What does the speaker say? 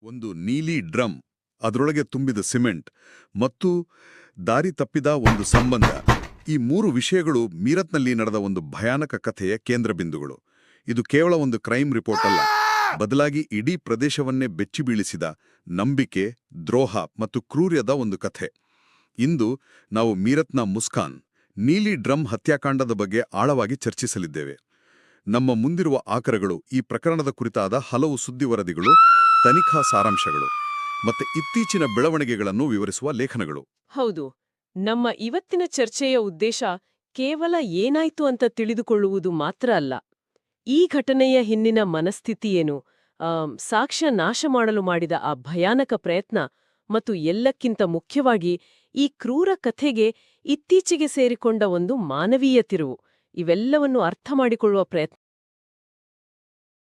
ಒಂದು ನೀಲಿ ಡ್ರಮ್, ಅದರೊಳಗೆ ತುಂಬಿದ ಸಿಮೆಂಟ್ ಮತ್ತು ದಾರಿ ತಪ್ಪಿದ ಒಂದು ಸಂಬಂಧ. ಈ ಮೂರು ವಿಷಯಗಳು ಮೀರತ್ನಲ್ಲಿ ನಡೆದ ಒಂದು ಭಯಾನಕ ಕಥೆಯ ಕೇಂದ್ರ ಬಿಂದುಗಳು. ಇದು ಕೇವಲ ಒಂದು ಕ್ರೈಮ್ ರಿಪೋರ್ಟ್ ಅಲ್ಲ, ಬದಲಾಗಿ ಇಡೀ ಪ್ರದೇಶವನ್ನೇ ಬೆಚ್ಚಿಬೀಳಿಸಿದ ನಂಬಿಕೆ, ದ್ರೋಹ ಮತ್ತು ಕ್ರೂರ್ಯದ ಒಂದು ಕಥೆ. ಇಂದು ನಾವು ಮೀರತ್ನ ಮುಸ್ಕಾನ್, ನೀಲಿ ಡ್ರಮ್ ಹತ್ಯಾಕಾಂಡದ ಬಗ್ಗೆ ಆಳವಾಗಿ ಚರ್ಚಿಸಲಿದ್ದೇವೆ. ನಮ್ಮ ಮುಂದಿರುವ ಆಕರಗಳು ಈ ಪ್ರಕರಣದ ಕುರಿತಾದ ಹಲವು ಸುದ್ದಿವರದಿಗಳು, ತನಿಖಾ ಸಾರಾಂಶಗಳು ಮತ್ತೆ ಇತ್ತೀಚಿನ ಬೆಳವಣಿಗೆಗಳನ್ನು ವಿವರಿಸುವ ಲೇಖನಗಳು. ಹೌದು, ನಮ್ಮ ಇವತ್ತಿನ ಚರ್ಚೆಯ ಉದ್ದೇಶ ಕೇವಲ ಏನಾಯ್ತು ಅಂತ ತಿಳಿದುಕೊಳ್ಳುವುದು ಮಾತ್ರ ಅಲ್ಲ. ಈ ಘಟನೆಯ ಹಿಂದಿನ ಮನಸ್ಥಿತಿಯೇನು, ಸಾಕ್ಷ್ಯ ನಾಶ ಮಾಡಲು ಮಾಡಿದ ಆ ಭಯಾನಕ ಪ್ರಯತ್ನ ಮತ್ತು ಎಲ್ಲಕ್ಕಿಂತ ಮುಖ್ಯವಾಗಿ ಈ ಕ್ರೂರ ಕಥೆಗೆ ಇತ್ತೀಚೆಗೆ ಸೇರಿಕೊಂಡ ಒಂದು ಮಾನವೀಯ ತಿರುವು, ಇವೆಲ್ಲವನ್ನು ಅರ್ಥ ಮಾಡಿಕೊಳ್ಳುವ ಪ್ರಯತ್ನ